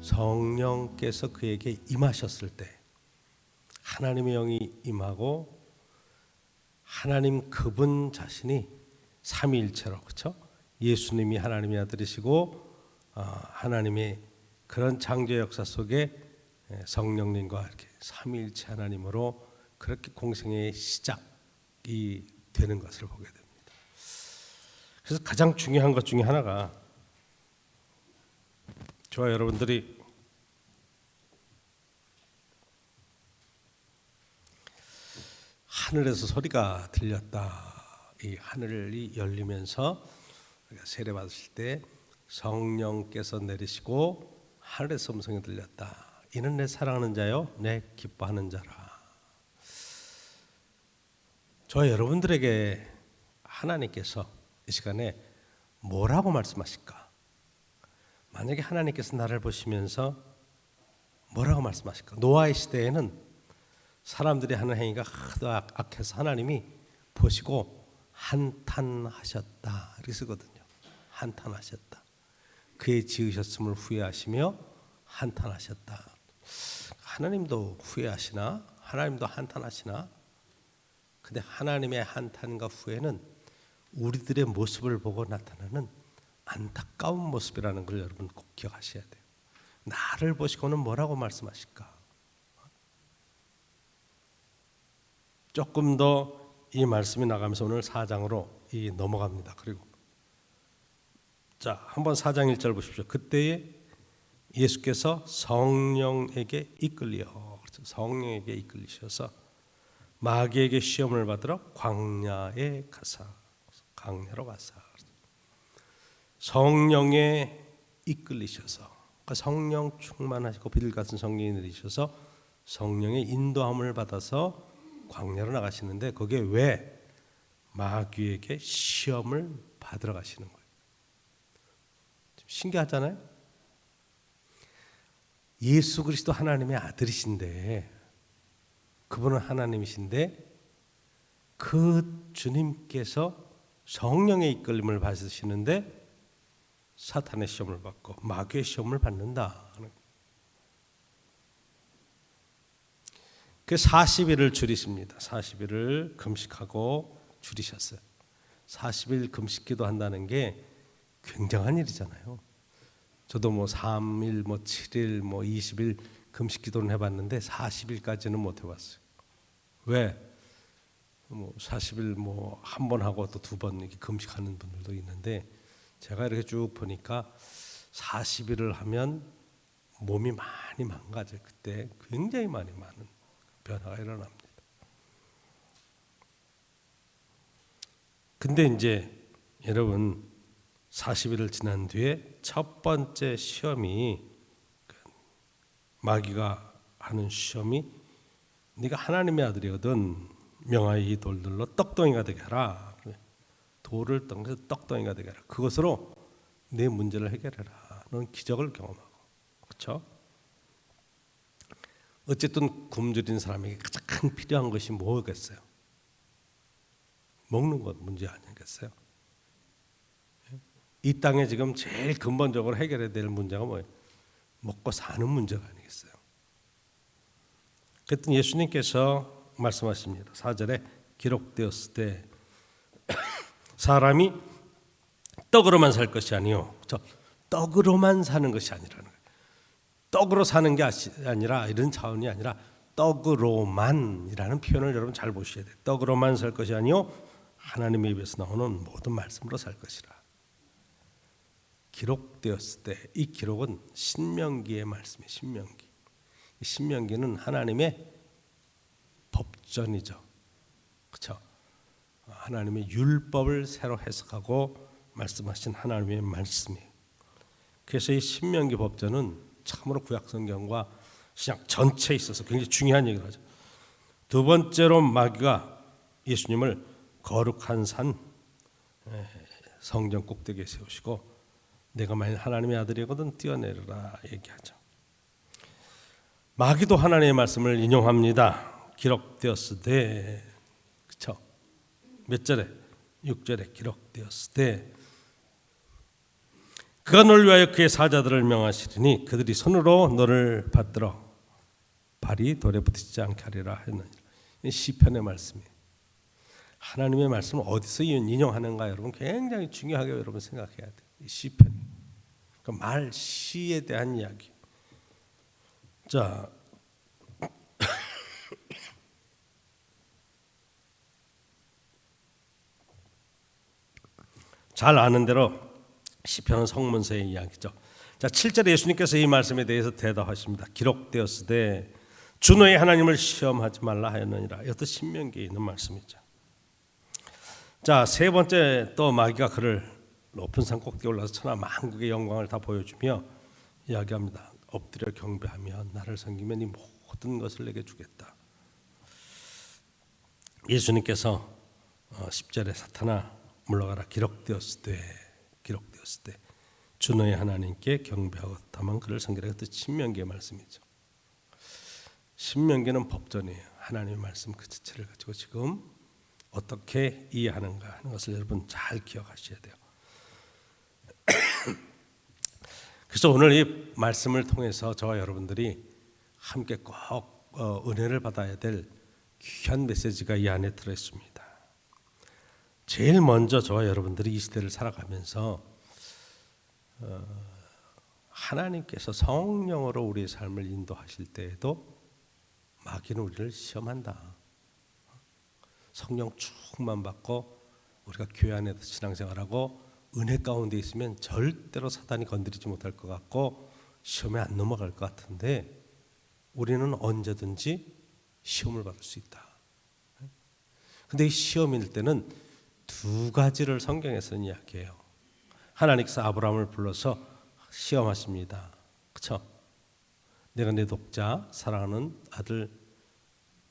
성령께서 그에게 임하셨을 때 하나님의 영이 임하고 하나님 그분 자신이 삼위일체로, 그렇죠? 예수님이 하나님의 아들이시고 하나님의 그런 창조 역사 속에 성령님과 이렇게 삼위일체 하나님으로 그렇게 공생의 시작이 되는 것을 보게 됩니다. 그래서 가장 중요한 것 중에 하나가, 저와 여러분들이 하늘에서 소리가 들렸다. 이 하늘이 열리면서 우리가 세례 받으실 때 성령께서 내리시고 하늘에서 음성이 들렸다. 이는 내 사랑하는 자요, 내 기뻐하는 자라. 저와 여러분들에게 하나님께서 이 시간에 뭐라고 말씀하실까? 만약에 하나님께서 나를 보시면서 뭐라고 말씀하실까? 노아의 시대에는 사람들이 하는 행위가 하도 악해서 하나님이 보시고 한탄하셨다 이렇게 쓰거든요. 한탄하셨다. 그의 지으셨음을 후회하시며 한탄하셨다. 하나님도 후회하시나? 하나님도 한탄하시나? 근데 하나님의 한탄과 후회는 우리들의 모습을 보고 나타나는 안타까운 모습이라는 걸 여러분 꼭 기억하셔야 돼요. 나를 보시고는 뭐라고 말씀하실까? 조금 더 이 말씀이 나가면서 오늘 4장으로 넘어갑니다. 그리고 자, 한번 4장 1절 보십시오. 그때에 예수께서 성령에게 이끌려, 성령에게 이끌리셔서 마귀에게 시험을 받으러 광야에 가사, 광야로 가사. 성령에 이끌리셔서, 그러니까 성령 충만하시고 비둘 같은 성령이 내리셔서 성령의 인도함을 받아서 광야로 나가시는데, 거기에 왜 마귀에게 시험을 받으러 가시는 거예요? 신기하잖아요. 예수 그리스도 하나님의 아들이신데, 그분은 하나님이신데 그 주님께서 성령의 이끌림을 받으시는데 사탄의 시험을 받고 마귀의 시험을 받는다. 그 40일을 줄이십니다. 40일을 금식하고 줄이셨어요. 40일 금식기도 한다는 게 굉장한 일이잖아요. 저도 3일, 7일, 20일 금식기도는 해봤는데 40일까지는 못 해봤어요. 왜? 40일 한 번 하고 또 2번 이렇게 금식하는 분들도 있는데, 제가 이렇게 쭉 보니까 40일을 하면 몸이 많이 망가져요. 그때 굉장히 많은 변화가 일어납니다. 근데 이제 여러분 40일을 지난 뒤에 첫 번째 시험이, 마귀가 하는 시험이, 네가 하나님의 아들이거든 명하여 이 돌들로 떡덩이가 되게 하라. 돌을 떠서 떡덩이가 되게 하라. 그것으로 내 문제를 해결해라. 너는 기적을 경험하고. 그렇죠? 어쨌든 굶주린 사람에게 가장 필요한 것이 뭐겠어요? 먹는 것 문제 아니겠어요? 이 땅에 지금 제일 근본적으로 해결해야 될 문제가 뭐예요? 먹고 사는 문제가 아니겠어요? 그랬더니 예수님께서 말씀하십니다. 4절에 기록되었을 때 사람이 떡으로만 살 것이 아니요, 그렇죠? 떡으로만 사는 것이 아니라는 거예요. 떡으로 사는 게 아니라, 이런 차원이 아니라 떡으로만이라는 표현을 여러분 잘 보셔야 돼요. 떡으로만 살 것이 아니요 하나님의 입에서 나오는 모든 말씀으로 살 것이라. 기록되었을 때, 이 기록은 신명기의 말씀이에요. 신명기. 신명기는 하나님의 법전이죠. 그렇죠? 하나님의 율법을 새로 해석하고 말씀하신 하나님의 말씀이에요. 그래서 이 신명기 법전은 참으로 구약성경과 신약 전체에 있어서 굉장히 중요한 얘기를 하죠. 두 번째로 마귀가 예수님을 거룩한 산 성전 꼭대기에 세우시고 내가 만일 하나님의 아들이거든 뛰어내려라 얘기하죠. 마귀도 하나님의 말씀을 인용합니다. 기록되었을 때, 그렇죠? 몇 절에? 6절에 기록되었을 때 그가 너를 위하여 그의 사자들을 명하시리니 그들이 손으로 너를 받들어 발이 돌에 부딪히지 않게 하리라 하였느니라. 이 시편의 말씀이에요. 하나님의 말씀을 어디서 인용하는가 여러분 굉장히 중요하게 여러분 생각해야 돼요. 이 시편, 그 말 시에 대한 이야기. 자, 잘 아는 대로 시편은 성문서의 이야기죠. 자, 7절에 예수님께서 이 말씀에 대해서 대답하십니다. 기록되었으되 주 너의 하나님을 시험하지 말라 하였느니라. 이것도 신명기에 있는 말씀이죠. 자, 세 번째 또 마귀가 그를 높은 산 꼭대기에 올라서 천하 만국의 영광을 다 보여주며 이야기합니다. 엎드려 경배하며 나를 섬기면 이 모든 것을 내게 주겠다. 예수님께서 10절에 사탄아 물러가라 기록되었으되 주 너의 하나님께 경배하고 다만 그를 섬기라. 그것도 신명기의 말씀이죠. 신명기는 법전이에요. 하나님의 말씀 그 자체를 가지고 지금 어떻게 이해하는가 하는 것을 여러분 잘 기억하셔야 돼요. 그래서 오늘 이 말씀을 통해서 저와 여러분들이 함께 꼭 은혜를 받아야 될 귀한 메시지가 이 안에 들어있습니다. 제일 먼저 저와 여러분들이 이 시대를 살아가면서 하나님께서 성령으로 우리의 삶을 인도하실 때에도 마귀는 우리를 시험한다. 성령 충만 받고 우리가 교회 안에서 신앙생활하고 은혜 가운데 있으면 절대로 사단이 건드리지 못할 것 같고 시험에 안 넘어갈 것 같은데 우리는 언제든지 시험을 받을 수 있다. 근데 이 시험일 때는 두 가지를 성경에서는 이야기해요. 하나님께서 아브라함을 불러서 시험하십니다. 그렇죠? 내가 내 독자 사랑하는 아들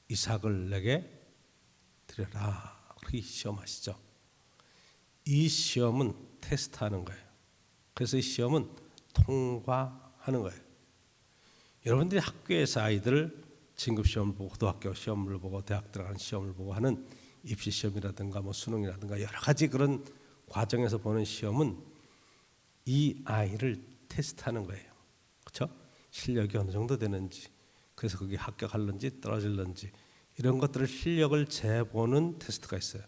이삭을 내게 드려라. 그렇게 시험하시죠. 이 시험은 테스트하는 거예요. 그래서 이 시험은 통과하는 거예요. 여러분들이 학교에서 아이들 진급 시험을 보고 고등학교 시험을 보고 대학 들어가는 시험을 보고 하는 입시 시험이라든가 뭐 수능이라든가 여러 가지 그런 과정에서 보는 시험은 이 아이를 테스트하는 거예요. 그렇죠? 실력이 어느 정도 되는지, 그래서 거기 합격할는지 떨어질는지 이런 것들을 실력을 재보는 테스트가 있어요.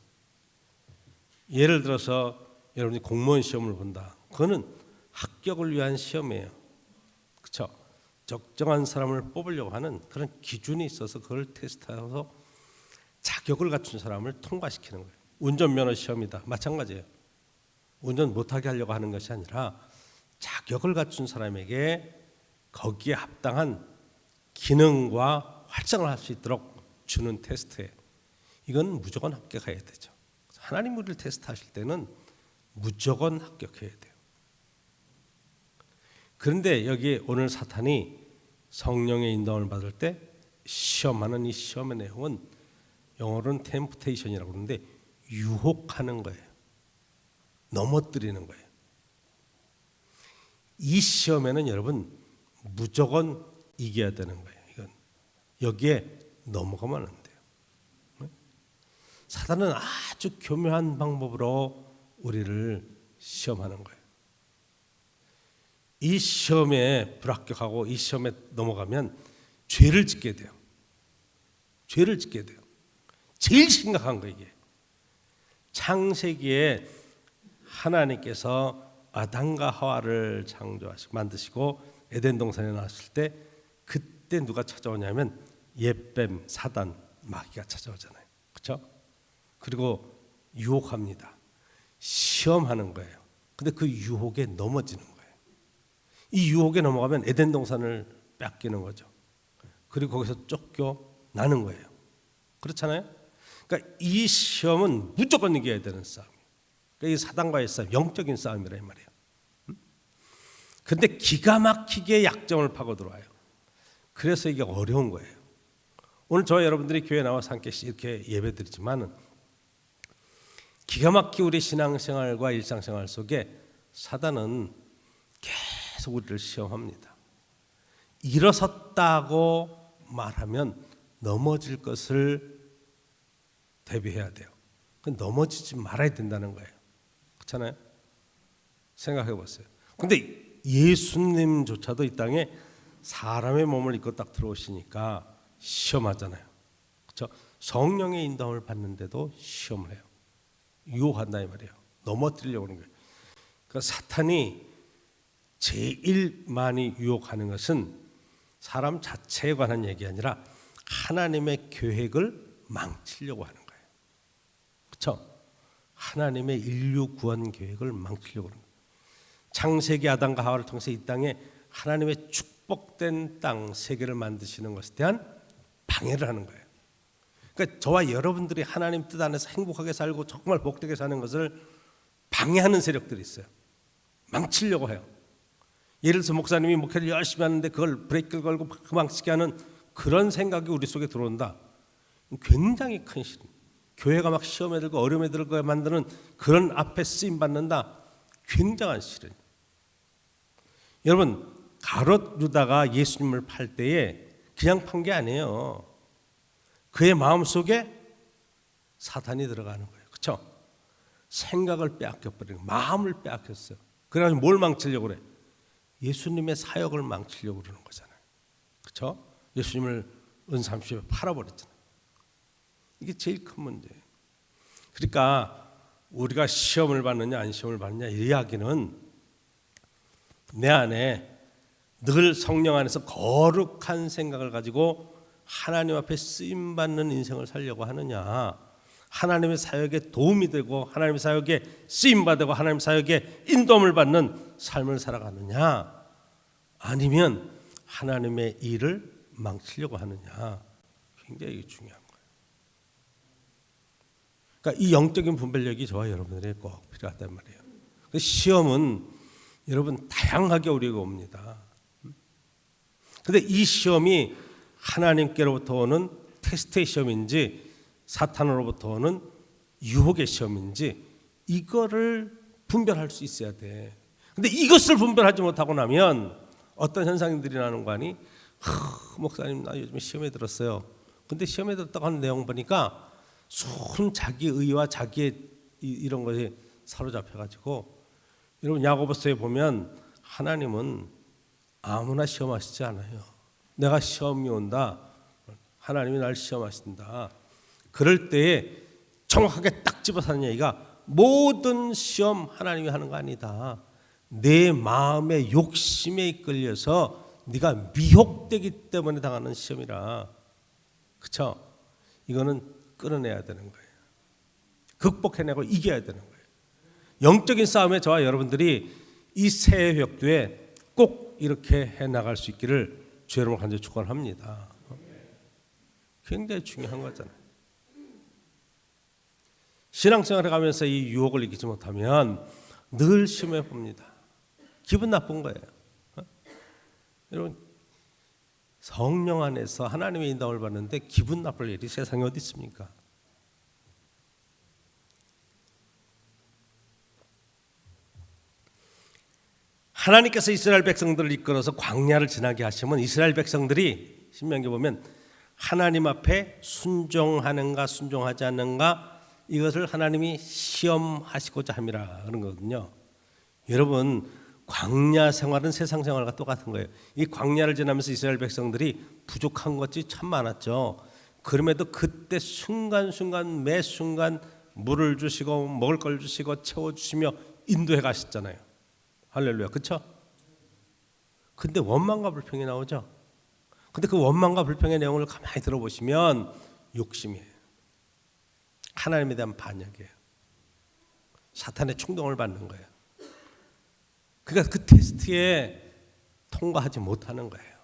예를 들어서 여러분이 공무원 시험을 본다. 그거는 합격을 위한 시험이에요. 그렇죠? 적정한 사람을 뽑으려고 하는 그런 기준이 있어서 그걸 테스트해서 자격을 갖춘 사람을 통과시키는 거예요. 운전면허 시험이다. 마찬가지예요. 운전 못하게 하려고 하는 것이 아니라 자격을 갖춘 사람에게 거기에 합당한 기능과 활성을 할 수 있도록 주는 테스트예요. 이건 무조건 합격해야 되죠. 하나님 우리를 테스트하실 때는 무조건 합격해야 돼요. 그런데 여기 오늘 사탄이 성령의 인도함을 받을 때 시험하는 이 시험의 내용은 영어로는 템프테이션이라고 그러는데 유혹하는 거예요. 넘어뜨리는 거예요. 이 시험에는 여러분 무조건 이겨야 되는 거예요. 이건 여기에 넘어가면 안 돼요. 사단은 아주 교묘한 방법으로 우리를 시험하는 거예요. 이 시험에 불합격하고 이 시험에 넘어가면 죄를 짓게 돼요. 죄를 짓게 돼요. 제일 심각한 거 이게. 창세기에 하나님께서 아담과 하와를 창조하시고 만드시고 에덴 동산에 나왔을 때 그때 누가 찾아오냐면 옛뱀 사단 마귀가 찾아오잖아요. 그렇죠? 그리고 유혹합니다. 시험하는 거예요. 근데 그 유혹에 넘어지는 거예요. 이 유혹에 넘어가면 에덴 동산을 뺏기는 거죠. 그리고 거기서 쫓겨나는 거예요. 그렇잖아요? 그러니까 이 시험은 무조건 이겨야 되는 싸움이에요. 그러니까 이 사단과의 싸움, 영적인 싸움이라 이 말이에요. 그런데 기가 막히게 약점을 파고 들어와요. 그래서 이게 어려운 거예요. 오늘 저와 여러분들이 교회 나와서 함께 이렇게 예배드리지만 기가 막히게 우리 신앙생활과 일상생활 속에 사단은 계속 우리를 시험합니다. 일어섰다고 말하면 넘어질 것을 대비해야 돼요. 넘어지지 말아야 된다는 거예요. 그렇잖아요? 생각해 보세요. 근데 예수님조차도 이 땅에 사람의 몸을 입고 딱 들어오시니까 시험하잖아요. 그렇죠? 성령의 인도함을 받는데도 시험을 해요. 유혹한다 이 말이에요. 넘어뜨리려고 하는 거예요. 그러니까 사탄이 제일 많이 유혹하는 것은 사람 자체에 관한 얘기 아니라 하나님의 계획을 망치려고 하는 거예요. 그렇죠? 하나님의 인류 구원 계획을 망치려고 하는 거예요. 창세기 아담과 하와를 통해서 이 땅에 하나님의 축복된 땅 세계를 만드시는 것에 대한 방해를 하는 거예요. 그러니까 저와 여러분들이 하나님 뜻 안에서 행복하게 살고 정말 복되게 사는 것을 방해하는 세력들이 있어요. 망치려고 해요. 예를 들어서 목사님이 목회를 열심히 하는데 그걸 브레이크를 걸고 망치게 하는 그런 생각이 우리 속에 들어온다. 굉장히 큰 시련. 교회가 막 시험에 들고 어려움에 들고 만드는 그런 앞에 쓰임 받는다. 굉장한 시련. 여러분, 가롯 유다가 예수님을 팔 때에 그냥 판 게 아니에요. 그의 마음속에 사탄이 들어가는 거예요. 그렇죠? 생각을 빼앗겨버리고 마음을 빼앗겼어요. 그래가지고 뭘 망치려고 그래? 예수님의 사역을 망치려고 그러는 거잖아요. 그렇죠? 예수님을 은삼십에 팔아버렸잖아요. 이게 제일 큰 문제예요. 그러니까 우리가 시험을 받느냐 안 시험을 받느냐 이 이야기는 내 안에 늘 성령 안에서 거룩한 생각을 가지고 하나님 앞에 쓰임받는 인생을 살려고 하느냐, 하나님의 사역에 도움이 되고 하나님의 사역에 쓰임받고 하나님의 사역에 인도함을 받는 삶을 살아가느냐, 아니면 하나님의 일을 망치려고 하느냐, 굉장히 중요한 거예요. 그러니까 이 영적인 분별력이 저와 여러분들에게 꼭 필요하단 말이에요. 시험은 여러분 다양하게 우리가 옵니다. 근데 이 시험이 하나님께로부터 오는 테스트의 시험인지 사탄으로부터 오는 유혹의 시험인지 이거를 분별할 수 있어야 돼. 근데 이것을 분별하지 못하고 나면 어떤 현상들이 나는 거 아니? 목사님 나 요즘 시험에 들었어요. 근데 시험에 들었다고 하는 내용 보니까 순 자기 의와 자기의 이런 것이 사로잡혀가지고, 여러분 야고보서에 보면 하나님은 아무나 시험하시지 않아요. 내가 시험이 온다, 하나님이 날 시험하신다. 그럴 때에 정확하게 딱 집어서 하는 얘기가, 모든 시험 하나님이 하는 거 아니다. 내 마음의 욕심에 이끌려서 네가 미혹되기 때문에 당하는 시험이라. 그렇죠? 이거는 끌어내야 되는 거예요. 극복해내고 이겨야 되는 거예요. 영적인 싸움에 저와 여러분들이 이 새해 벽두에 꼭 이렇게 해나갈 수 있기를 주 여러분 간절히 축원합니다. 굉장히 중요한 거잖아요. 신앙생활을 가면서 이 유혹을 이기지 못하면 늘 시험해 봅니다. 기분 나쁜 거예요. 여러분, 성령 안에서 하나님의 인도함을 받는데 기분 나쁠 일이 세상에 어디 있습니까? 하나님께서 이스라엘 백성들을 이끌어서 광야를 지나게 하시면 이스라엘 백성들이 신명기 보면 하나님 앞에 순종하는가 순종하지 않는가 이것을 하나님이 시험하시고자 함이라 그런 거거든요. 여러분, 광야 생활은 세상 생활과 똑같은 거예요. 이 광야를 지나면서 이스라엘 백성들이 부족한 것이 참 많았죠. 그럼에도 그때 순간순간 매 순간 물을 주시고 먹을 걸 주시고 채워주시며 인도해 가셨잖아요. 할렐루야, 그렇죠? 근데 원망과 불평이 나오죠. 근데 그 원망과 불평의 내용을 가만히 들어보시면 욕심이에요. 하나님에 대한 반역이에요. 사탄의 충동을 받는 거예요. 그러니까 그 테스트에 통과하지 못하는 거예요.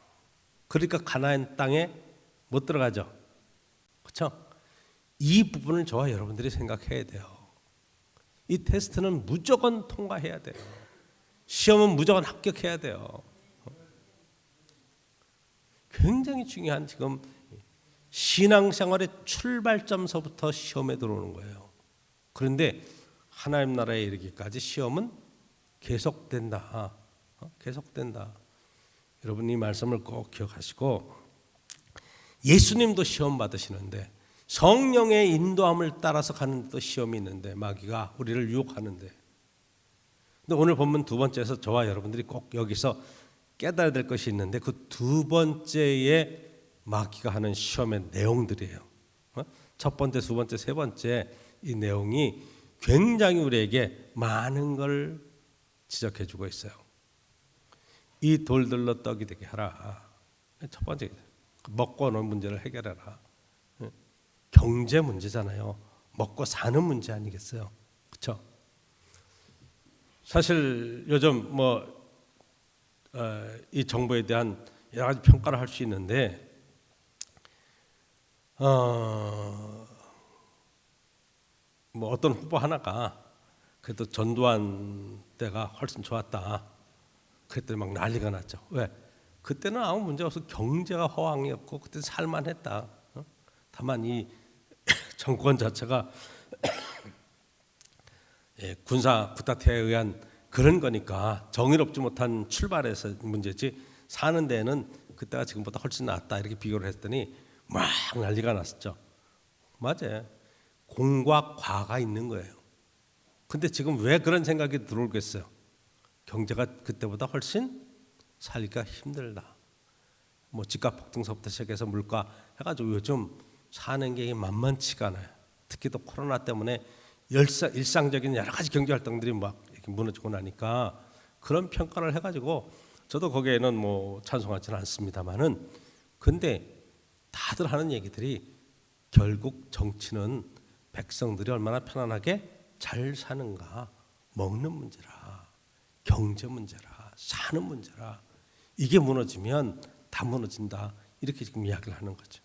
그러니까 가나안 땅에 못 들어가죠. 그렇죠? 이 부분을 저와 여러분들이 생각해야 돼요. 이 테스트는 무조건 통과해야 돼요. 시험은 무조건 합격해야 돼요. 굉장히 중요한 지금 신앙생활의 출발점서부터 시험에 들어오는 거예요. 그런데 하나님 나라에 이르기까지 시험은 계속된다. 계속된다. 여러분 이 말씀을 꼭 기억하시고, 예수님도 시험 받으시는데 성령의 인도함을 따라서 가는 또 시험이 있는데, 마귀가 우리를 유혹하는데, 근데 근데 오늘 본문 두 번째에서 저와 여러분들이 꼭 여기서 깨달아야 될 것이 있는데 그 두 번째에 마귀가 하는 시험의 내용들이에요. 첫 번째, 두 번째, 세 번째 이 내용이 굉장히 우리에게 많은 걸 지적해 주고 있어요. 이 돌들로 떡이 되게 하라. 첫 번째, 먹고 노는 문제를 해결해라. 경제 문제잖아요. 먹고 사는 문제 아니겠어요? 그렇죠? 사실 요즘 이 정부에 대한 여러 가지 평가를 할 수 있는데 어떤 후보 하나가 그래도 전두환 때가 훨씬 좋았다. 그랬더니 막 난리가 났죠. 왜? 그때는 아무 문제 없어. 경제가 호황이었고 그때 살만했다. 다만 이 정권 자체가 군사 쿠데타에 의한 그런 거니까 정의롭지 못한 출발에서 문제지 사는 데는 그때가 지금보다 훨씬 낫다 이렇게 비교를 했더니 막 난리가 났었죠. 맞아요. 공과 과가 있는 거예요. 근데 지금 왜 그런 생각이 들어오겠어요? 경제가 그때보다 훨씬 살기가 힘들다. 집값 폭등서부터 시작해서 물가 해가지고 요즘 사는 게 만만치가 않아요. 특히 또 코로나 때문에 일상적인 여러 가지 경제 활동들이 막 이렇게 무너지고 나니까 그런 평가를 해가지고 저도 거기에는 찬성하지는 않습니다만은 근데 다들 하는 얘기들이 결국 정치는 백성들이 얼마나 편안하게 잘 사는가 먹는 문제라 경제 문제라 사는 문제라 이게 무너지면 다 무너진다 이렇게 지금 이야기를 하는 거죠.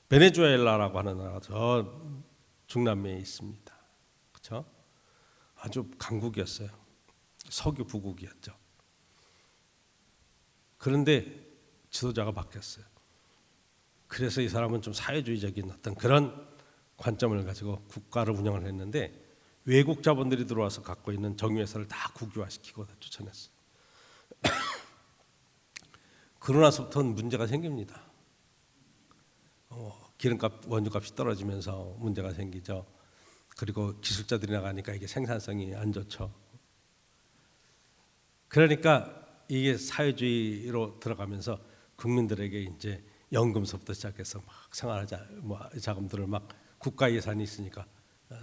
베네수엘라라고 하는 나라가 저 중남미에 있습니다. 그렇죠? 아주 강국이었어요. 석유 부국이었죠. 그런데 지도자가 바뀌었어요. 그래서 이 사람은 좀 사회주의적인 어떤 그런 관점을 가지고 국가를 운영을 했는데 외국 자본들이 들어와서 갖고 있는 정유회사를 다 국유화시키고 다 쫓아냈어요. 그러나서부터는 문제가 생깁니다. 기름값, 원유값이 떨어지면서 문제가 생기죠. 그리고 기술자들이 나가니까 이게 생산성이 안 좋죠. 그러니까 이게 사회주의로 들어가면서 국민들에게 이제 연금서부터 시작해서 막 생활하자 자금들을 막 국가 예산이 있으니까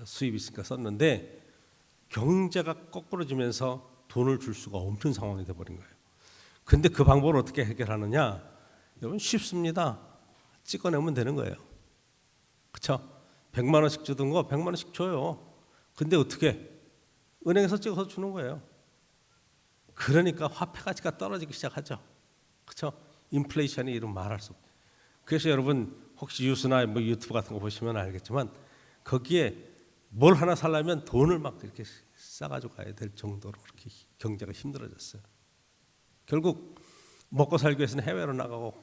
수입이 있으니까 썼는데 경제가 거꾸로지면서 돈을 줄 수가 없는 상황이 돼버린 거예요. 근데 그 방법을 어떻게 해결하느냐? 여러분 쉽습니다. 찍어내면 되는 거예요. 그렇죠? 100만 원씩 주던 거 100만 원씩 줘요. 근데 어떻게? 은행에서 찍어서 주는 거예요. 그러니까 화폐 가치가 떨어지기 시작하죠. 그렇죠? 인플레이션이 이런 말할 수 없어요. 그래서 여러분 혹시 뉴스나 유튜브 같은 거 보시면 알겠지만 거기에 뭘 하나 살려면 돈을 막 이렇게 싸가지고 가야 될 정도로 그렇게 경제가 힘들어졌어요. 결국 먹고 살기 위해서는 해외로 나가고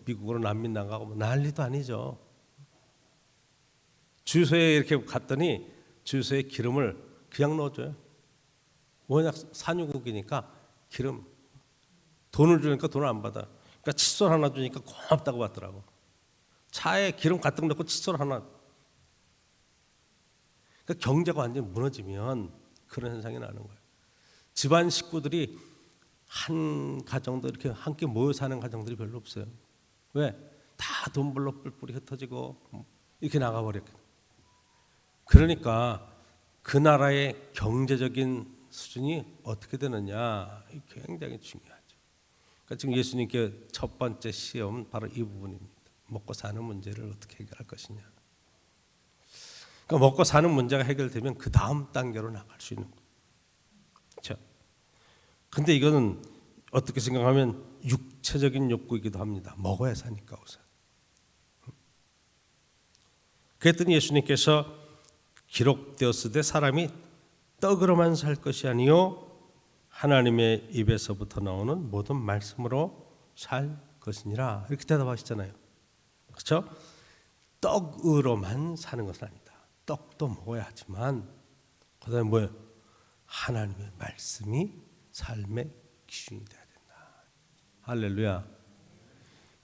미국으로 난민 나가고 난리도 아니죠. 주유소에 이렇게 갔더니 주유소에 기름을 그냥 넣어줘요. 워낙 산유국이니까 기름 돈을 주니까 돈을 안 받아. 그러니까 칫솔 하나 주니까 고맙다고 받더라고. 차에 기름 가득 넣고 칫솔 하나. 그러니까 경제가 완전히 무너지면 그런 현상이 나는 거예요. 집안 식구들이 한 가정도 이렇게 함께 모여 사는 가정들이 별로 없어요. 왜? 다 돈벌러 뿔뿔이 흩어지고 이렇게 나가버렸거든요. 그러니까 그 나라의 경제적인 수준이 어떻게 되느냐 굉장히 중요하죠. 그러니까 지금 예수님께 첫 번째 시험은 바로 이 부분입니다. 먹고 사는 문제를 어떻게 해결할 것이냐. 그러니까 먹고 사는 문제가 해결되면 그 다음 단계로 나갈 수 있는 거예요. 그렇죠? 근데 이거는 어떻게 생각하면 육체적인 욕구이기도 합니다. 먹어야 사니까 우선. 그랬더니 예수님께서 기록되었으되 사람이 떡으로만 살 것이 아니요 하나님의 입에서부터 나오는 모든 말씀으로 살 것이니라 이렇게 대답하시잖아요. 그렇죠? 떡으로만 사는 것은 아니다. 떡도 먹어야 하지만 그다음에 뭐예요? 하나님의 말씀이 삶의 기준이 돼야 된다. 할렐루야.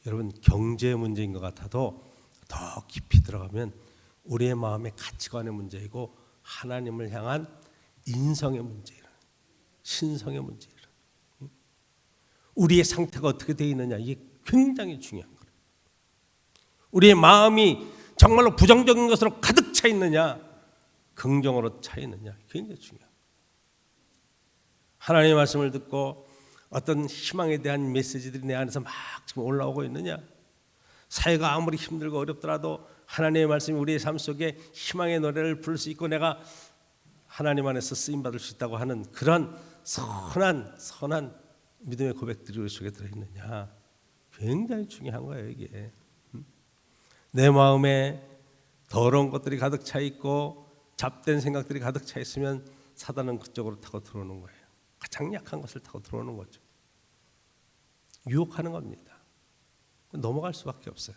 여러분 경제 문제인 것 같아도 더 깊이 들어가면 우리의 마음의 가치관의 문제이고 하나님을 향한 인성의 문제예요. 신성의 문제예요. 우리의 상태가 어떻게 되어 있느냐, 이게 굉장히 중요한 거예요. 우리의 마음이 정말로 부정적인 것으로 가득 차 있느냐, 긍정으로 차 있느냐, 굉장히 중요해요. 하나님의 말씀을 듣고 어떤 희망에 대한 메시지들이 내 안에서 막 지금 올라오고 있느냐, 사회가 아무리 힘들고 어렵더라도 하나님의 말씀이 우리의 삶 속에 희망의 노래를 부를 수 있고 내가 하나님 안에서 쓰임받을 수 있다고 하는 그런 선한 믿음의 고백들이 우리 속에 들어있느냐, 굉장히 중요한 거예요. 이게 내 마음에 더러운 것들이 가득 차 있고 잡된 생각들이 가득 차 있으면 사단은 그쪽으로 타고 들어오는 거예요. 가장 약한 것을 타고 들어오는 거죠. 유혹하는 겁니다. 넘어갈 수밖에 없어요.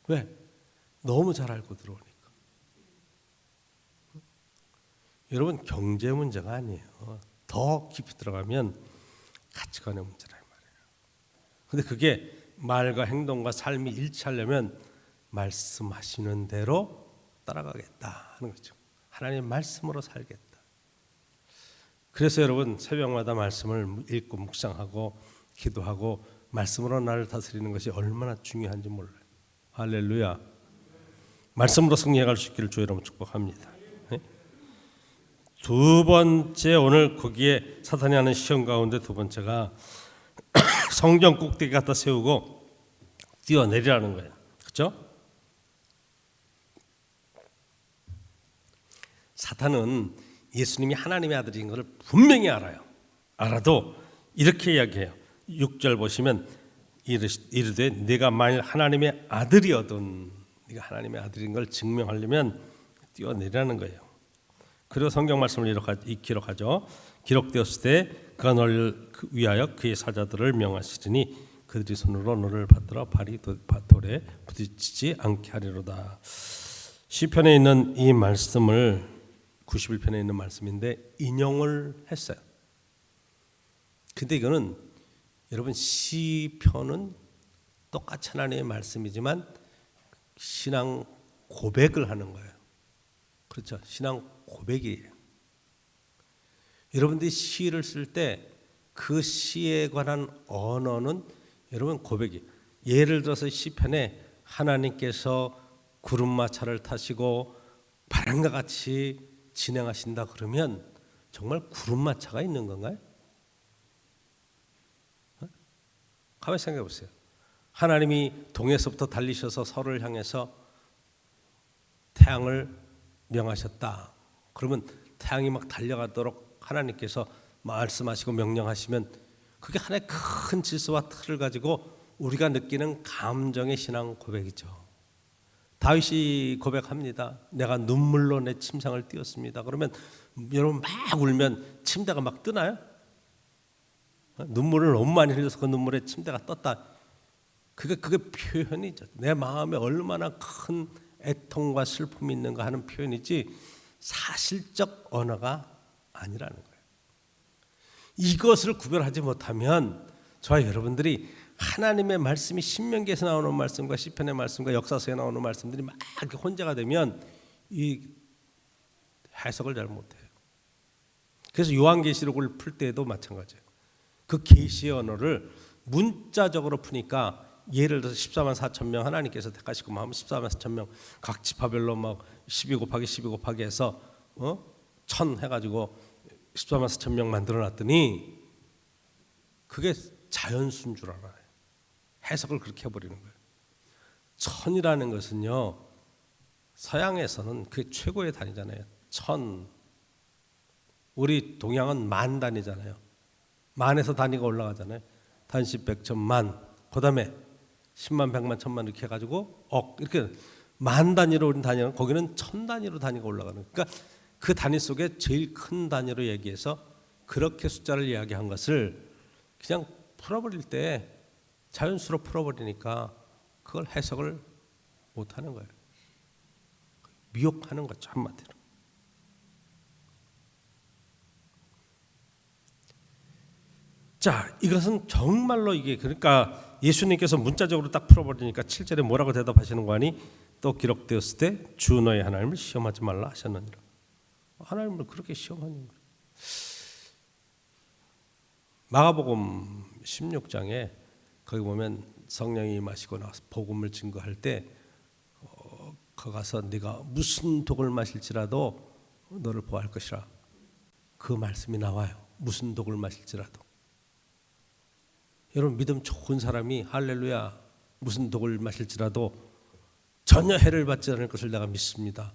왜? 너무 잘 알고 들어오니까. 여러분, 경제 문제가 아니에요. 더 깊이 들어가면 가치관의 문제란 말이에요. 근데 그게 말과 행동과 삶이 일치하려면 말씀하시는 대로 따라가겠다 하는 거죠. 하나님의 말씀으로 살겠다. 그래서 여러분, 새벽마다 말씀을 읽고 묵상하고 기도하고 말씀으로 나를 다스리는 것이 얼마나 중요한지 몰라요. 할렐루야. 말씀으로 승리해갈 수 있기를 주 여러분 축복합니다. 두 번째, 오늘 거기에 사탄이 하는 시험 가운데 두 번째가 성전 꼭대기 갖다 세우고 뛰어내리라는 거예요. 그렇죠? 사탄은 예수님이 하나님의 아들인 것을 분명히 알아요. 알아도 이렇게 이야기해요. 6절 보시면 이르되 네가 만일 하나님의 아들이어든, 네가 하나님의 아들인 걸 증명하려면 뛰어내리라는 거예요. 그리고 성경 말씀을 기록하죠. 기록되었을 때 그가 너를 위하여 그의 사자들을 명하시리니 그들이 손으로 너를 받들어 발이 돌에 부딪히지 않게 하리로다. 시편에 있는 이 말씀을 91편에 있는 말씀인데 인용을 했어요. 근데 이거는 여러분, 시편은 똑같이 하나님의 말씀이지만 신앙 고백을 하는 거예요. 그렇죠? 신앙 고백이에요. 여러분들이 시를 쓸 때 그 시에 관한 언어는 여러분 고백이. 예를 들어서 시편에 하나님께서 구름마차를 타시고 바람과 같이 진행하신다 그러면 정말 구름마차가 있는 건가요? 가만히 생각해 보세요. 하나님이 동에서부터 달리셔서 서를 향해서 태양을 명하셨다. 그러면 태양이 막 달려가도록 하나님께서 말씀하시고 명령하시면 그게 하나의 큰 질서와 틀을 가지고 우리가 느끼는 감정의 신앙 고백이죠. 다윗이 고백합니다. 내가 눈물로 내 침상을 띄었습니다. 그러면 여러분 막 울면 침대가 막 뜨나요? 눈물을 너무 많이 흘려서 그 눈물에 침대가 떴다. 그게 표현이죠. 내 마음에 얼마나 큰 애통과 슬픔이 있는가 하는 표현이지 사실적 언어가 아니라는 거예요. 이것을 구별하지 못하면 저와 여러분들이 하나님의 말씀이 신명기에서 나오는 말씀과 시편의 말씀과 역사서에 나오는 말씀들이 막 이렇게 혼재가 되면 이 해석을 잘 못해요. 그래서 요한계시록을 풀 때도 마찬가지예요. 그 계시의 언어를 문자적으로 푸니까 예를 들어서 14만 4천 명 하나님께서 택하시고 하면 14만 4천 명 각 지파별로 막 12 곱하기 12 곱하기 해서 1000 해가지고 14만 4천 명 만들어놨더니 그게 자연수인 줄 알아요. 해석을 그렇게 해버리는 거예요. 1000이라는 것은요, 서양에서는 그게 최고의 단위잖아요. 1000. 우리 동양은 만 단위잖아요. 만에서 단위가 올라가잖아요. 단십, 백천, 만. 그 다음에 10만, 100만, 1000만 이렇게 해가지고 이렇게 만 단위로 우린 단위는 거기는 1000 단위로 단위가 올라가는 거예요. 그러니까 그 단위 속에 제일 큰 단위로 얘기해서 그렇게 숫자를 이야기한 것을 그냥 풀어버릴 때 자연수로 풀어버리니까 그걸 해석을 못하는 거예요. 미혹하는 거죠, 한마디로. 자, 이것은 정말로 이게 그러니까 예수님께서 문자적으로 딱 풀어버리니까 7절에 뭐라고 대답하시는 거 아니? 또 기록되었을 때 주 너의 하나님을 시험하지 말라 하셨느니라. 하나님을 그렇게 시험하는 거예요. 마가복음 16장에 거기 보면 성령이 임하시고 나서 복음을 증거할 때 거기 가서 네가 무슨 독을 마실지라도 너를 보호할 것이라, 그 말씀이 나와요. 무슨 독을 마실지라도. 여러분, 믿음 좋은 사람이 할렐루야, 무슨 독을 마실지라도 전혀 해를 받지 않을 것을 내가 믿습니다.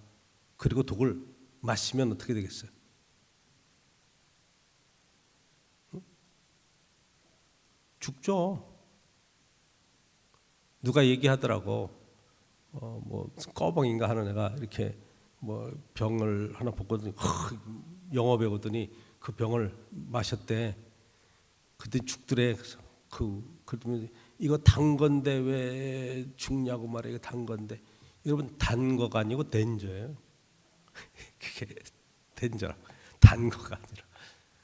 그리고 독을 마시면 어떻게 되겠어요? 죽죠. 누가 얘기하더라고. 뭐 꺼벙인가 하는 애가 이렇게 뭐 병을 하나 볶거든요. 영어 배우더니 그 병을 마셨대. 그때 죽더래. 그러면 이거 단 건데 왜 죽냐고 말해. 이거 단 건데. 여러분, 단 거가 아니고 덴저예요. 그게 덴저라고. 단 거가 아니라.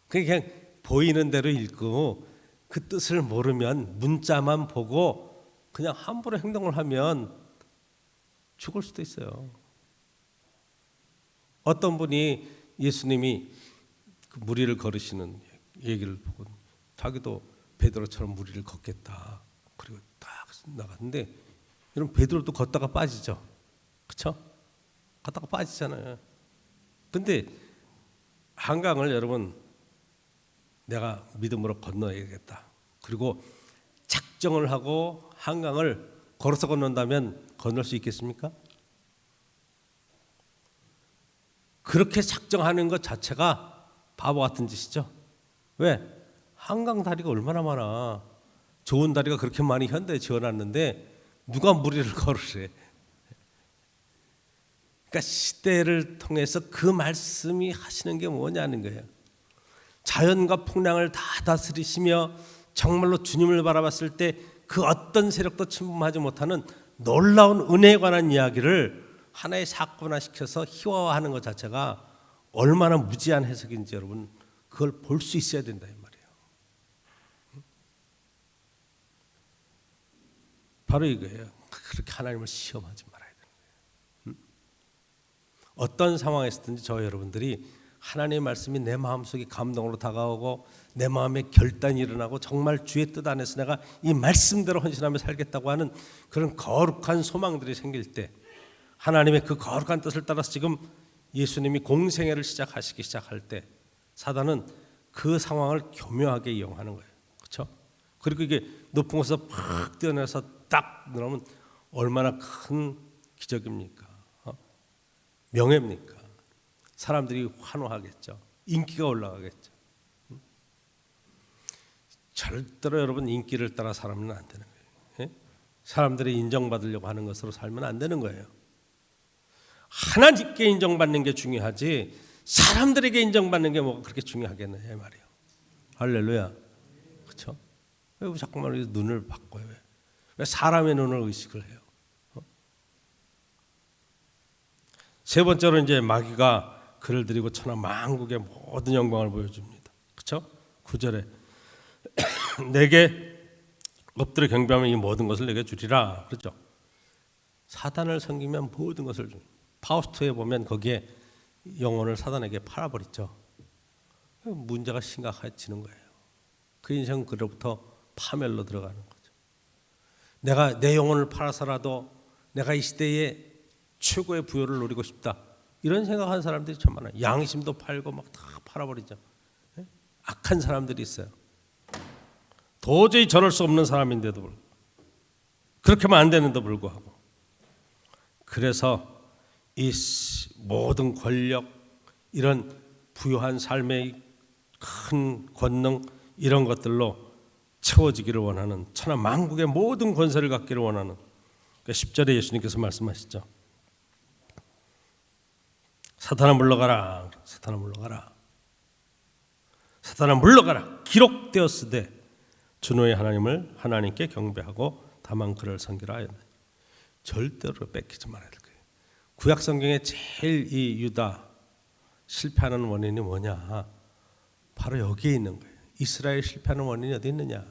그냥 보이는 대로 읽고 그 뜻을 모르면 문자만 보고 그냥 함부로 행동을 하면 죽을 수도 있어요. 어떤 분이 예수님이 그 무리를 걸으시는 얘기를 보고 자기도 베드로처럼 무리를 걷겠다. 그리고 딱 나갔는데, 여러분, 베드로도 걷다가 빠지죠. 그렇죠? 걷다가 빠지잖아요. 근데 한강을 여러분 내가 믿음으로 건너야겠다. 그리고 작정을 하고 한강을 걸어서 건넌다면 건널 수 있겠습니까? 그렇게 작정하는 것 자체가 바보 같은 짓이죠. 왜? 한강 다리가 얼마나 많아. 좋은 다리가 그렇게 많이 현대에 지어놨는데 누가 무리를 걸으래. 그러니까 시대를 통해서 그 말씀이 하시는 게 뭐냐는 거예요. 자연과 풍랑을 다 다스리시며 정말로 주님을 바라봤을 때 그 어떤 세력도 침범하지 못하는 놀라운 은혜에 관한 이야기를 하나의 사건화시켜서 희화화하는 것 자체가 얼마나 무지한 해석인지 여러분 그걸 볼 수 있어야 된다 이 말이에요. 바로 이거예요. 그렇게 하나님을 시험하지 말아야 되는 거예요. 어떤 상황에서든지 저 여러분들이 하나님의 말씀이 내 마음속에 감동으로 다가오고 내 마음에 결단이 일어나고 정말 주의 뜻 안에서 내가 이 말씀대로 헌신하며 살겠다고 하는 그런 거룩한 소망들이 생길 때, 하나님의 그 거룩한 뜻을 따라서 지금 예수님이 공생애를 시작할 때 사단은 그 상황을 교묘하게 이용하는 거예요. 그렇죠? 그리고 이게 높은 곳에서 팍 뛰어내서 딱 늘어오면 얼마나 큰 기적입니까? 명예입니까? 사람들이 환호하겠죠. 인기가 올라가겠죠. 절대로 여러분 인기를 따라 살면 안 되는 거예요. 사람들이 인정받으려고 하는 것으로 살면 안 되는 거예요. 하나님께 인정받는 게 중요하지 사람들에게 인정받는 게 뭐가 그렇게 중요하겠느냐 말이에요. 할렐루야. 그렇죠? 왜 자꾸만 눈을 바꿔요? 왜 사람의 눈을 의식을 해요? 세 번째로 이제 마귀가 그를 드리고 천하 만국의 모든 영광을 보여줍니다. 그렇죠? 9절에 내게 엎드려 경배하면 이 모든 것을 내게 주리라. 그렇죠? 사단을 섬기면 모든 것을 줍니다. 파우스트에 보면 거기에 영혼을 사단에게 팔아버리죠. 문제가 심각해지는 거예요. 그 인생은 그로부터 파멸로 들어가는 거죠. 내가 내 영혼을 팔아서라도 내가 이 시대에 최고의 부여를 노리고 싶다. 이런 생각하는 사람들이 참 많아요. 양심도 팔고 막 다 팔아버리죠. 악한 사람들이 있어요. 도저히 저럴 수 없는 사람인데도 불구하고 그렇게 하면 안 되는데도 불구하고 그래서 이 모든 권력 이런 부유한 삶의 큰 권능 이런 것들로 채워지기를 원하는 천하 만국의 모든 권세를 갖기를 원하는 10절에 예수님께서 말씀하시죠. 사탄아 물러가라. 사탄아 물러가라. 사탄아 물러가라. 기록되었으되 주 너의 하나님을 하나님께 경배하고 다만 그를 섬기라 하였나니. 절대로 뺏기지 말아야 될 거예요. 구약 성경에 제일 이 유다 실패하는 원인이 뭐냐? 바로 여기에 있는 거예요. 이스라엘 실패하는 원인이 어디 있느냐?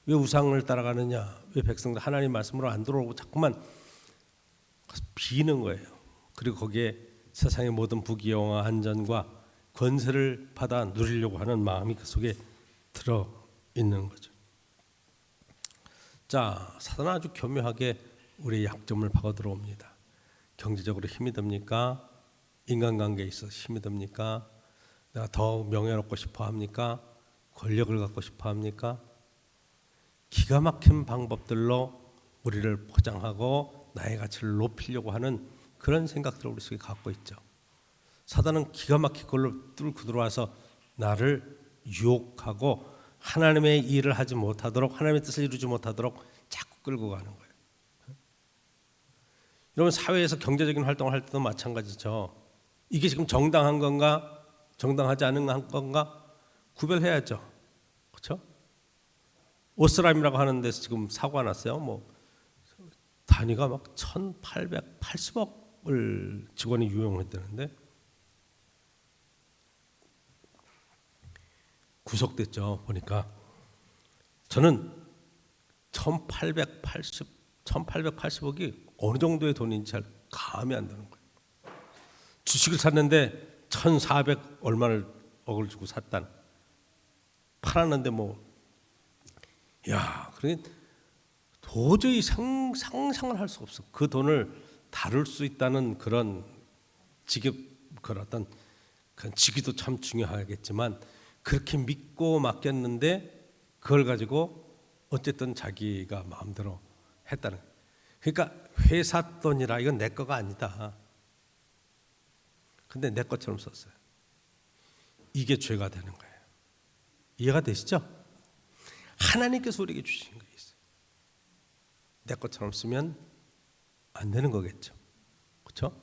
왜 우상을 따라가느냐? 왜 백성들 하나님 말씀으로 안 들어오고 자꾸만 비는 거예요. 그리고 거기에 세상의 모든 부귀영화 안전과 권세를 받아 누리려고 하는 마음이 그 속에 들어 있는 거죠. 자, 사단은 아주 교묘하게 우리의 약점을 파고 들어옵니다. 경제적으로 힘이 듭니까? 인간관계에 있어서 힘이 듭니까? 내가 더 명예를 얻고 싶어 합니까? 권력을 갖고 싶어 합니까? 기가 막힌 방법들로 우리를 포장하고 나의 가치를 높이려고 하는 그런 생각들을 우리 속에 갖고 있죠. 사단은 기가 막힌 걸로 뚫고 들어와서 나를 유혹하고 하나님의 일을 하지 못하도록, 하나님의 뜻을 이루지 못하도록 자꾸 끌고 가는 거예요. 여러분, 사회에서 경제적인 활동을 할 때도 마찬가지죠. 이게 지금 정당한 건가, 정당하지 않은 건가 구별해야죠. 그렇죠? 오스람이라고 하는 데서 지금 사고가 났어요. 뭐 단위가 막 1,880억을 직원이 유용했다는데 구속됐죠. 보니까 저는 1,880억이 어느 정도의 돈인지 잘 감이 안 되는 거예요. 주식을 샀는데 1,400 얼마를 억을 주고 샀단 팔았는데 뭐 야, 그러니 도저히 상상을 할 수 없어. 그 돈을 다룰 수 있다는 그런 그런 어떤 그런 직위도 참 중요하겠지만 그렇게 믿고 맡겼는데 그걸 가지고 어쨌든 자기가 마음대로 했다는. 그러니까 회사 돈이라 이건 내 거가 아니다. 근데 내 것처럼 썼어요. 이게 죄가 되는 거예요. 이해가 되시죠? 하나님께서 우리에게 주신 게 있어요. 내 것처럼 쓰면 안 되는 거겠죠. 그렇죠?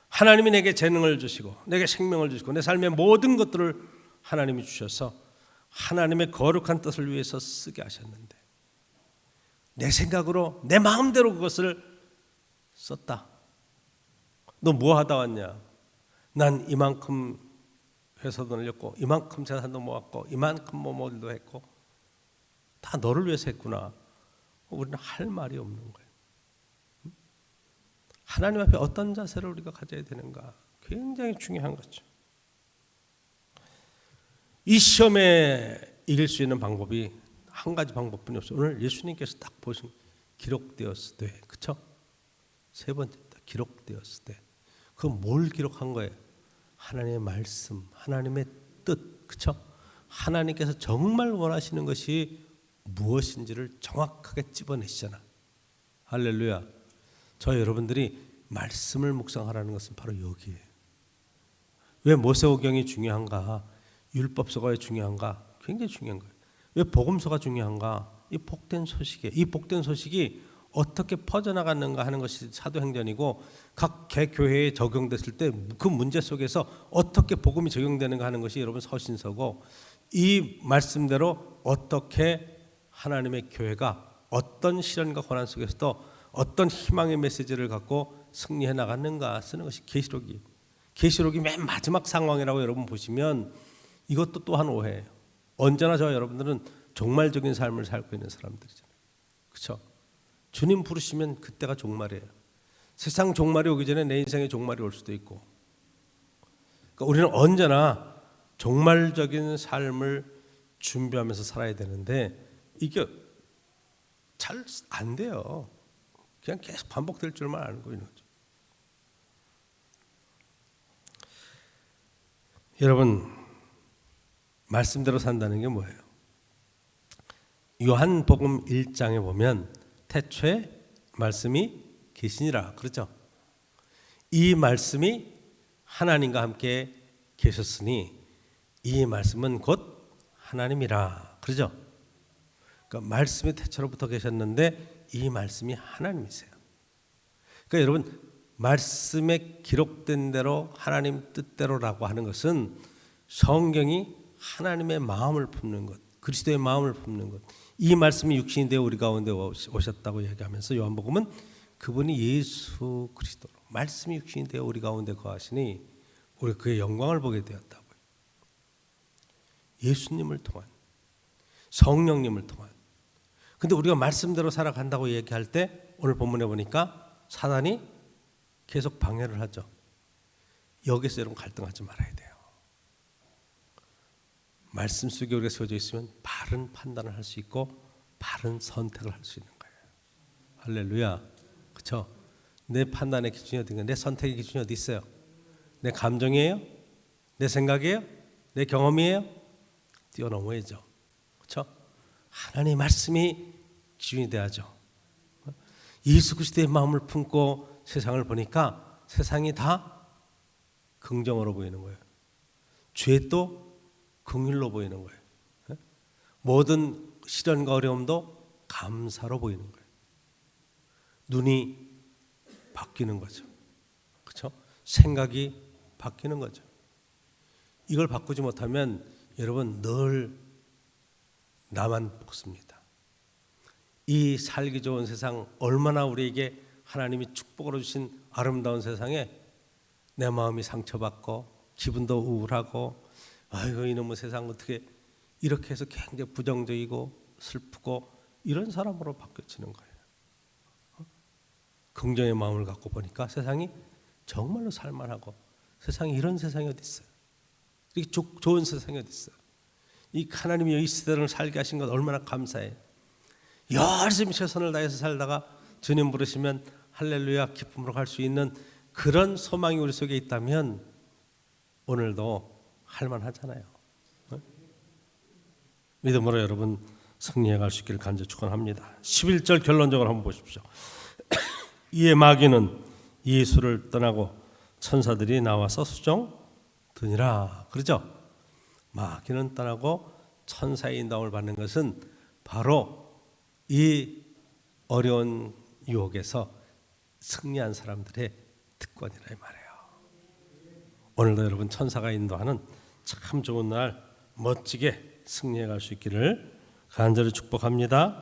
하나님이 내게 재능을 주시고 내게 생명을 주시고 내 삶의 모든 것들을 하나님이 주셔서 하나님의 거룩한 뜻을 위해서 쓰게 하셨는데 내 생각으로 내 마음대로 그것을 썼다. 너 뭐 하다 왔냐? 난 이만큼 회사 돈을 냈고 이만큼 재산도 모았고 이만큼 뭐도 했고 다 너를 위해서 했구나. 우리는 할 말이 없는 거예요. 하나님 앞에 어떤 자세를 우리가 가져야 되는가 굉장히 중요한 거죠. 이 시험에 이길 수 있는 방법이 한 가지 방법뿐이 없어요. 오늘 예수님께서 딱 보신 기록되었을 때, 그렇죠? 세 번째 기록되었을 때, 그 뭘 기록한 거예요? 하나님의 말씀, 하나님의 뜻, 그렇죠? 하나님께서 정말 원하시는 것이 무엇인지를 정확하게 찝어내시잖아. 할렐루야. 저 여러분들이 말씀을 묵상하라는 것은 바로 여기에요. 왜 모세오경이 중요한가? 율법서가 왜 중요한가? 굉장히 중요한 거예요. 왜 복음서가 중요한가? 이 복된 소식이 어떻게 퍼져나갔는가 하는 것이 사도행전이고 각 개교회에 적용됐을 때 그 문제 속에서 어떻게 복음이 적용되는가 하는 것이 여러분 서신서고 이 말씀대로 어떻게 하나님의 교회가 어떤 시련과 고난 속에서도 어떤 희망의 메시지를 갖고 승리해 나갔는가 쓰는 것이 계시록이 맨 마지막 상황이라고 여러분 보시면 이것도 또한 오해예요. 언제나 저 여러분들은 종말적인 삶을 살고 있는 사람들이잖아요. 그렇죠? 주님 부르시면 그때가 종말이에요. 세상 종말이 오기 전에 내 인생의 종말이 올 수도 있고. 그러니까 우리는 언제나 종말적인 삶을 준비하면서 살아야 되는데 이게 잘 안 돼요. 그냥 계속 반복될 줄만 아는 거예요. 여러분, 말씀대로 산다는 게 뭐예요? 요한복음 1장에 보면 태초에 말씀이 계시니라 그러죠. 이 말씀이 하나님과 함께 계셨으니 이 말씀은 곧 하나님이라 그러죠. 그러니까 말씀이 태초로부터 계셨는데 이 말씀이 하나님이세요. 그러니까 여러분 말씀에 기록된 대로 하나님 뜻대로라고 하는 것은 성경이 하나님의 마음을 품는 것, 그리스도의 마음을 품는 것. 이 말씀이 육신이 되어 우리 가운데 오셨다고 얘기하면서 요한복음은 그분이 예수 그리스도로 말씀이 육신이 되어 우리 가운데 거하시니 우리 그의 영광을 보게 되었다고요. 예수님을 통한 성령님을 통한. 근데 우리가 말씀대로 살아간다고 얘기할 때 오늘 본문에 보니까 사단이 계속 방해를 하죠. 여기서 여러분 갈등하지 말아야 돼요. 말씀 속에 우리가 세워져 있으면 바른 판단을 할 수 있고 바른 선택을 할 수 있는 거예요. 할렐루야. 그렇죠? 내 판단의 기준이 어딘가? 내 선택의 기준이 어디 있어요? 내 감정이에요? 내 생각이에요? 내 경험이에요? 뛰어넘어야죠. 그렇죠? 하나님의 말씀이 기준이 돼야죠. 예수 그리스도의 마음을 품고 세상을 보니까 세상이 다 긍정으로 보이는 거예요. 죄도 긍휼로 보이는 거예요. 모든 시련과 어려움도 감사로 보이는 거예요. 눈이 바뀌는 거죠. 그렇죠? 생각이 바뀌는 거죠. 이걸 바꾸지 못하면 여러분 늘 나만 먹습니다. 이 살기 좋은 세상, 얼마나 우리에게 하나님이 축복으로 주신 아름다운 세상에 내 마음이 상처받고 기분도 우울하고 아이고 이놈의 세상 어떻게 이렇게 해서 굉장히 부정적이고 슬프고 이런 사람으로 바뀌어지는 거예요. 긍정의 마음을 갖고 보니까 세상이 정말로 살만하고 세상에 이런 세상이 어디 있어요? 이렇게 좋은 세상이 어디 있어요? 이 하나님이 이 시대를 살게 하신 것 얼마나 감사해요. 열심히 최선을 다해서 살다가 주님 부르시면 할렐루야 기쁨으로 갈 수 있는 그런 소망이 우리 속에 있다면 오늘도 할만하잖아요. 믿음으로 여러분 승리해 갈 수 있기를 간절히 축원합니다. 11절 결론적으로 한번 보십시오. 이에 마귀는 예수를 떠나고 천사들이 나와서 수종드니라. 그렇죠? 마귀는 떠나고 천사의 인도함을 받는 것은 바로 이 어려운 유혹에서 승리한 사람들의 특권이라 이 말이에요. 오늘도 여러분 천사가 인도하는 참 좋은 날 멋지게 승리해 갈 수 있기를 간절히 축복합니다.